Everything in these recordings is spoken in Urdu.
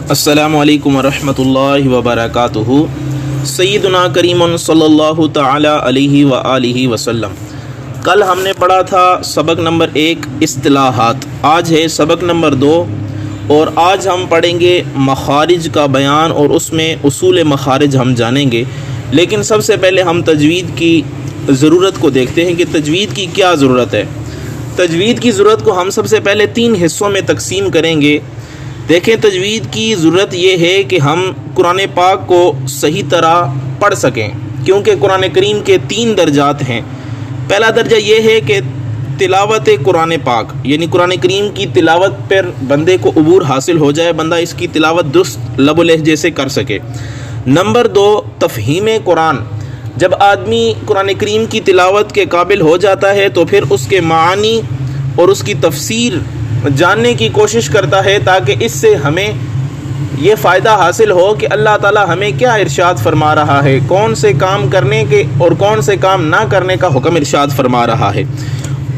السلام علیکم ورحمۃ اللہ وبرکاتہ۔ سیدنا کریم صلی اللہ تعالی علیہ وآلہ وسلم۔ کل ہم نے پڑھا تھا سبق نمبر 1 اصطلاحات، آج ہے سبق نمبر 2 اور آج ہم پڑھیں گے مخارج کا بیان اور اس میں اصول مخارج ہم جانیں گے۔ لیکن سب سے پہلے ہم تجوید کی ضرورت کو دیکھتے ہیں کہ تجوید کی کیا ضرورت ہے۔ تجوید کی ضرورت کو ہم سب سے پہلے 3 حصوں میں تقسیم کریں گے۔ دیکھیں، تجوید کی ضرورت یہ ہے کہ ہم قرآن پاک کو صحیح طرح پڑھ سکیں، کیونکہ قرآن کریم کے 3 درجات ہیں۔ پہلا درجہ یہ ہے کہ تلاوت قرآن پاک، یعنی قرآن کریم کی تلاوت پر بندے کو عبور حاصل ہو جائے، بندہ اس کی تلاوت درست لب و لہجے سے کر سکے۔ نمبر 2، تفہیم قرآن۔ جب آدمی قرآن کریم کی تلاوت کے قابل ہو جاتا ہے تو پھر اس کے معانی اور اس کی تفسیر جاننے کی کوشش کرتا ہے، تاکہ اس سے ہمیں یہ فائدہ حاصل ہو کہ اللہ تعالی ہمیں کیا ارشاد فرما رہا ہے، کون سے کام کرنے کے اور کون سے کام نہ کرنے کا حکم ارشاد فرما رہا ہے۔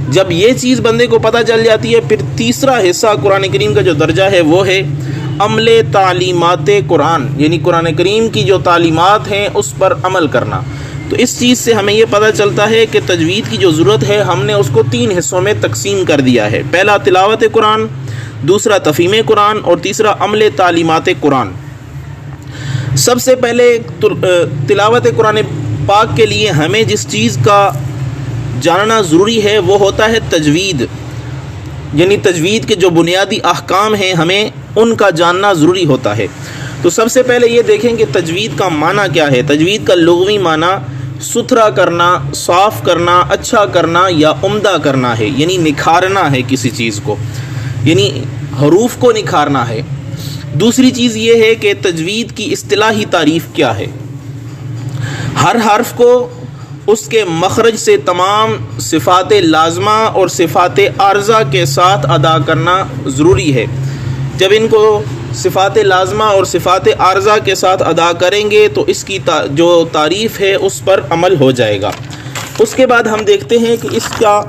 جب یہ چیز بندے کو پتہ چل جاتی ہے، پھر تیسرا حصہ قرآن کریم کا جو درجہ ہے وہ ہے عمل تعلیمات قرآن، یعنی قرآن کریم کی جو تعلیمات ہیں اس پر عمل کرنا۔ تو اس چیز سے ہمیں یہ پتہ چلتا ہے کہ تجوید کی جو ضرورت ہے ہم نے اس کو 3 حصوں میں تقسیم کر دیا ہے۔ پہلا تلاوت قرآن، دوسرا تفہیم قرآن اور تیسرا عمل تعلیمات قرآن۔ سب سے پہلے تلاوت قرآن پاک کے لیے ہمیں جس چیز کا جاننا ضروری ہے وہ ہوتا ہے تجوید، یعنی تجوید کے جو بنیادی احکام ہیں ہمیں ان کا جاننا ضروری ہوتا ہے۔ تو سب سے پہلے یہ دیکھیں کہ تجوید کا معنی کیا ہے۔ تجوید کا لغوی معنی ستھرا کرنا، صاف کرنا، اچھا کرنا یا عمدہ کرنا ہے، یعنی نکھارنا ہے کسی چیز کو، یعنی حروف کو نکھارنا ہے۔ دوسری چیز یہ ہے کہ تجوید کی اصطلاحی تعریف کیا ہے۔ ہر حرف کو اس کے مخرج سے تمام صفات لازمہ اور صفات عارضہ کے ساتھ ادا کرنا ضروری ہے۔ جب ان کو صفات لازمہ اور صفات عارضہ کے ساتھ ادا کریں گے تو اس کی جو تعریف ہے اس پر عمل ہو جائے گا۔ اس کے بعد ہم دیکھتے ہیں کہ اس کا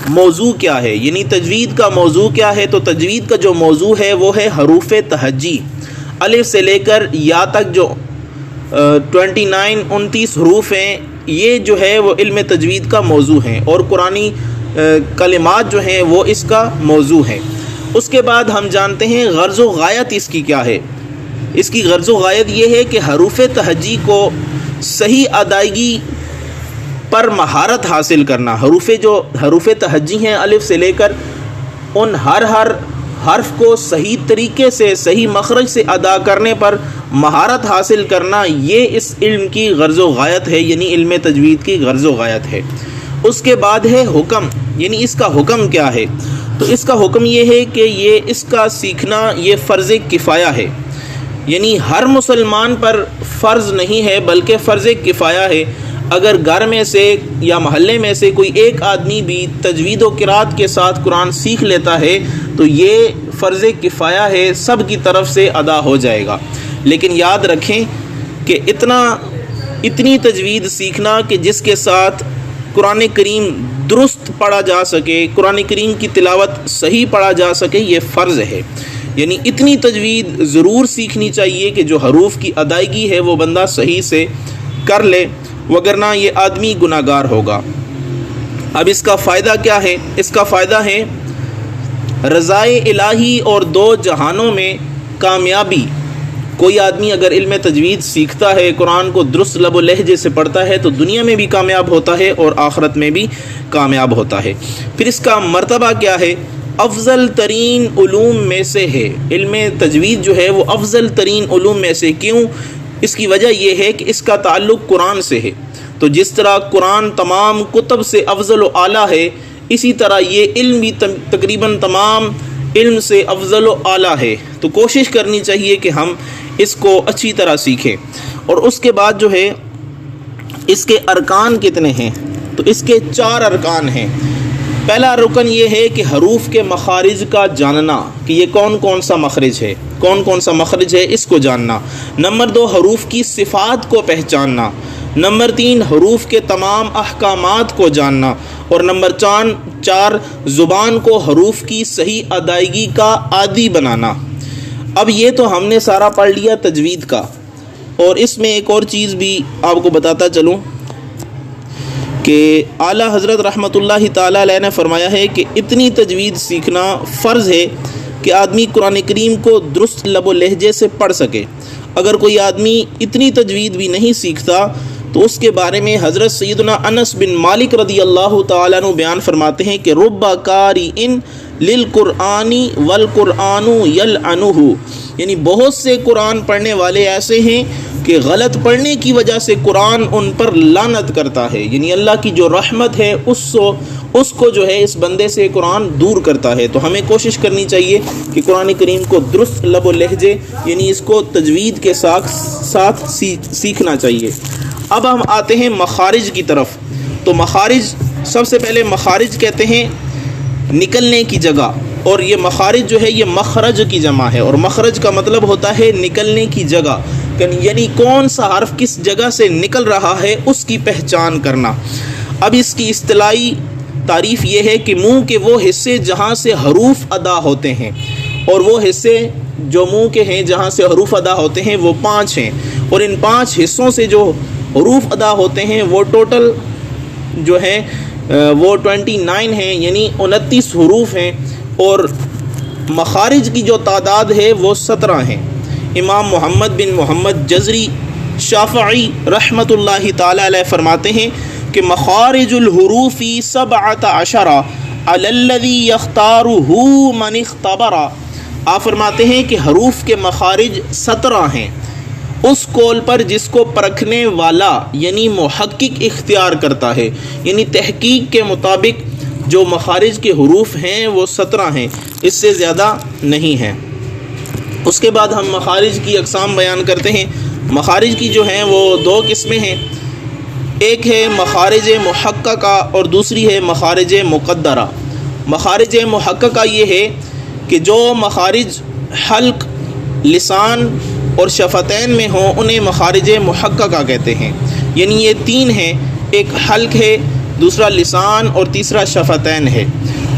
موضوع کیا ہے، یعنی تجوید کا موضوع کیا ہے۔ تو تجوید کا جو موضوع ہے وہ ہے حروف تہجی، الف سے لے کر یا تک جو 29 حروف ہیں، یہ جو ہے وہ علم تجوید کا موضوع ہیں اور قرآنی کلمات جو ہیں وہ اس کا موضوع ہیں۔ اس کے بعد ہم جانتے ہیں غرض و غایت اس کی کیا ہے۔ اس کی غرض و غایت یہ ہے کہ حروف تہجی کو صحیح ادائیگی پر مہارت حاصل کرنا۔ حروف تہجی ہیں الف سے لے کر، ان ہر حرف کو صحیح طریقے سے، صحیح مخرج سے ادا کرنے پر مہارت حاصل کرنا، یہ اس علم کی غرض و غایت ہے، یعنی علم تجوید کی غرض و غایت ہے۔ اس کے بعد ہے حکم، یعنی اس کا حکم کیا ہے۔ تو اس کا حکم یہ ہے کہ اس کا سیکھنا یہ فرض کفایہ ہے، یعنی ہر مسلمان پر فرض نہیں ہے بلکہ فرض کفایہ ہے۔ اگر گھر میں سے یا محلے میں سے کوئی ایک آدمی بھی تجوید و قرات کے ساتھ قرآن سیکھ لیتا ہے تو یہ فرض کفایہ ہے، سب کی طرف سے ادا ہو جائے گا۔ لیکن یاد رکھیں کہ اتنی تجوید سیکھنا کہ جس کے ساتھ قرآن کریم درست پڑھا جا سکے، قرآن کریم کی تلاوت صحیح پڑھا جا سکے، یہ فرض ہے۔ یعنی اتنی تجوید ضرور سیکھنی چاہیے کہ جو حروف کی ادائیگی ہے وہ بندہ صحیح سے کر لے، وگرنہ یہ آدمی گناہ گار ہوگا۔ اب اس کا فائدہ کیا ہے؟ اس کا فائدہ ہے رضائے الہی اور 2 جہانوں میں کامیابی۔ کوئی آدمی اگر علم تجوید سیکھتا ہے، قرآن کو درست لب و لہجے سے پڑھتا ہے تو دنیا میں بھی کامیاب ہوتا ہے اور آخرت میں بھی کامیاب ہوتا ہے۔ پھر اس کا مرتبہ کیا ہے؟ افضل ترین علوم میں سے ہے۔ علم تجوید جو ہے وہ افضل ترین علوم میں سے، کیوں؟ اس کی وجہ یہ ہے کہ اس کا تعلق قرآن سے ہے۔ تو جس طرح قرآن تمام کتب سے افضل و اعلیٰ ہے، اسی طرح یہ علم بھی تقریباً تمام علم سے افضل و اعلیٰ ہے۔ تو کوشش کرنی چاہیے کہ ہم اس کو اچھی طرح سیکھیں۔ اور اس کے بعد جو ہے اس کے ارکان کتنے ہیں؟ تو اس کے 4 ارکان ہیں۔ پہلا رکن یہ ہے کہ حروف کے مخارج کا جاننا، کہ یہ کون سا مخرج ہے، کون سا مخرج ہے، اس کو جاننا۔ نمبر 2، حروف کی صفات کو پہچاننا۔ نمبر 3، حروف کے تمام احکامات کو جاننا۔ اور نمبر 4، زبان کو حروف کی صحیح ادائیگی کا عادی بنانا۔ اب یہ تو ہم نے سارا پڑھ لیا تجوید کا، اور اس میں ایک اور چیز بھی آپ کو بتاتا چلوں کہ اعلیٰ حضرت رحمۃ اللہ تعالیٰ علیہ نے فرمایا ہے کہ اتنی تجوید سیکھنا فرض ہے کہ آدمی قرآن کریم کو درست لب و لہجے سے پڑھ سکے۔ اگر کوئی آدمی اتنی تجوید بھی نہیں سیکھتا تو اس کے بارے میں حضرت سیدنا انس بن مالک رضی اللہ تعالیٰ عنہ بیان فرماتے ہیں کہ رب قارئ للقرآن والقرآن یلعنہ، یعنی بہت سے قرآن پڑھنے والے ایسے ہیں کہ غلط پڑھنے کی وجہ سے قرآن ان پر لعنت کرتا ہے، یعنی اللہ کی جو رحمت ہے اس کو جو ہے اس بندے سے قرآن دور کرتا ہے۔ تو ہمیں کوشش کرنی چاہیے کہ قرآن کریم کو درست لب و لہجے یعنی اس کو تجوید کے ساتھ سیکھنا چاہیے۔ اب ہم آتے ہیں مخارج کی طرف۔ تو مخارج، سب سے پہلے مخارج کہتے ہیں نکلنے کی جگہ، اور یہ مخارج جو ہے یہ مخرج کی جمع ہے، اور مخرج کا مطلب ہوتا ہے نکلنے کی جگہ، یعنی کون سا حرف کس جگہ سے نکل رہا ہے اس کی پہچان کرنا۔ اب اس کی اصطلاحی تعریف یہ ہے کہ منہ کے وہ حصے جہاں سے حروف ادا ہوتے ہیں، اور وہ حصے جو منہ کے ہیں جہاں سے حروف ادا ہوتے ہیں وہ 5 ہیں، اور ان 5 حصوں سے جو حروف ادا ہوتے ہیں وہ ٹوٹل جو ہیں وہ 29 ہیں، یعنی 29 حروف ہیں، اور مخارج کی جو تعداد ہے وہ 17 ہیں۔ امام محمد بن محمد جزری شافعی رحمۃ اللہ تعالی علیہ فرماتے ہیں کہ مخارج الحروف 17 علی الذی یختارہ من اختبر۔ آپ فرماتے ہیں کہ حروف کے مخارج 17 ہیں اس قول پر جس کو پرکھنے والا یعنی محقق اختیار کرتا ہے، یعنی تحقیق کے مطابق جو مخارج کے حروف ہیں وہ 17 ہیں، اس سے زیادہ نہیں ہیں۔ اس کے بعد ہم مخارج کی اقسام بیان کرتے ہیں۔ مخارج کی جو ہیں وہ 2 قسمیں ہیں، ایک ہے مخارج محققہ اور دوسری ہے مخارج مقدرہ۔ مخارج محققہ یہ ہے کہ جو مخارج حلق، لسان اور شفتین میں ہوں انہیں مخارج محققہ کہتے ہیں، یعنی یہ 3 ہیں، ایک حلق ہے، دوسرا لسان اور تیسرا شفتین ہے۔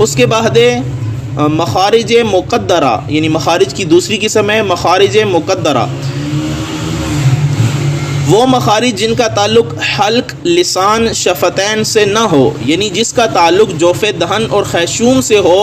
اس کے بعد مخارج مقدرہ، یعنی مخارج کی دوسری قسم ہے مخارج مقدرہ، وہ مخارج جن کا تعلق حلق، لسان، شفتین سے نہ ہو، یعنی جس کا تعلق جوف دہن اور خیشوم سے ہو،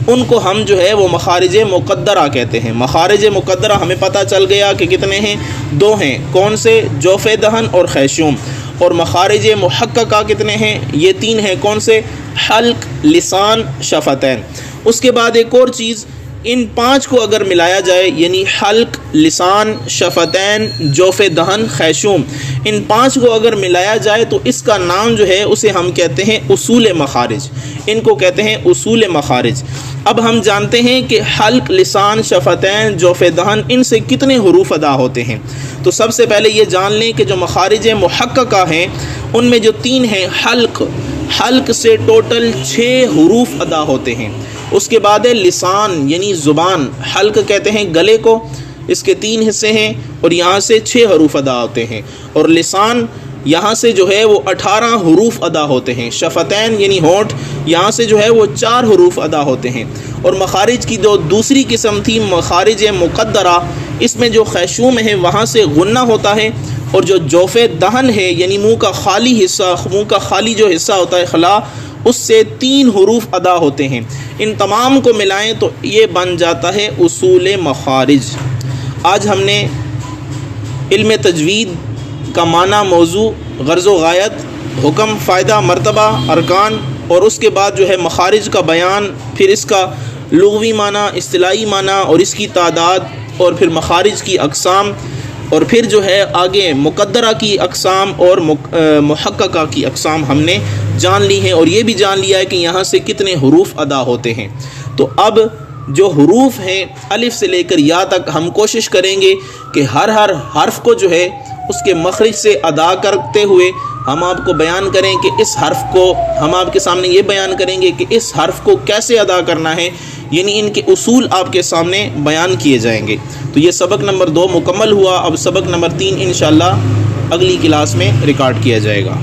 ان کو ہم جو ہے وہ مخارج مقدرہ کہتے ہیں۔ مخارج مقدرہ ہمیں پتہ چل گیا کہ کتنے ہیں، 2 ہیں، کون سے؟ جوف دہن اور خیشوم۔ اور مخارج محققہ کتنے ہیں؟ یہ 3 ہیں، کون سے؟ حلق، لسان، شفتین۔ اس کے بعد ایک اور چیز، ان 5 کو اگر ملایا جائے، یعنی حلق، لسان، شفتین، جوف دہن، خیشوم، ان 5 کو اگر ملایا جائے تو اس کا نام جو ہے اسے ہم کہتے ہیں اصول مخارج، ان کو کہتے ہیں اصول مخارج۔ اب ہم جانتے ہیں کہ حلق، لسان، شفتین، جوف دہن، ان سے کتنے حروف ادا ہوتے ہیں۔ تو سب سے پہلے یہ جان لیں کہ جو مخارج محققہ ہیں ان میں جو 3 ہیں، حلق سے ٹوٹل 6 حروف ادا ہوتے ہیں۔ اس کے بعد ہے لسان یعنی زبان، حلق کہتے ہیں گلے کو، اس کے 3 حصے ہیں اور یہاں سے 6 حروف ادا ہوتے ہیں، اور لسان یہاں سے جو ہے وہ 18 حروف ادا ہوتے ہیں۔ شفتین یعنی ہونٹ، یہاں سے جو ہے وہ 4 حروف ادا ہوتے ہیں۔ اور مخارج کی جو دوسری قسم تھی مخارج مقدرہ، اس میں جو خیشوم ہے وہاں سے غنہ ہوتا ہے، اور جو جوف دہن ہے یعنی منہ کا خالی جو حصہ ہوتا ہے خلا، اس سے 3 حروف ادا ہوتے ہیں۔ ان تمام کو ملائیں تو یہ بن جاتا ہے اصول مخارج۔ آج ہم نے علم تجوید کا معنی، موضوع، غرض و غایت، حکم، فائدہ، مرتبہ، ارکان، اور اس کے بعد جو ہے مخارج کا بیان، پھر اس کا لغوی معنی، اصطلاحی معنی اور اس کی تعداد، اور پھر مخارج کی اقسام، اور پھر جو ہے آگے مقدرہ کی اقسام اور محققہ کی اقسام ہم نے جان لی ہیں، اور یہ بھی جان لیا ہے کہ یہاں سے کتنے حروف ادا ہوتے ہیں۔ تو اب جو حروف ہیں الف سے لے کر یا تک ہم کوشش کریں گے کہ ہر حرف کو جو ہے اس کے مخرج سے ادا کرتے ہوئے ہم آپ کو بیان کریں کہ اس حرف کو، ہم آپ کے سامنے یہ بیان کریں گے کہ اس حرف کو کیسے ادا کرنا ہے، یعنی ان کے اصول آپ کے سامنے بیان کیے جائیں گے۔ تو یہ سبق نمبر 2 مکمل ہوا۔ اب سبق نمبر 3 انشاءاللہ اگلی کلاس میں ریکارڈ کیا جائے گا۔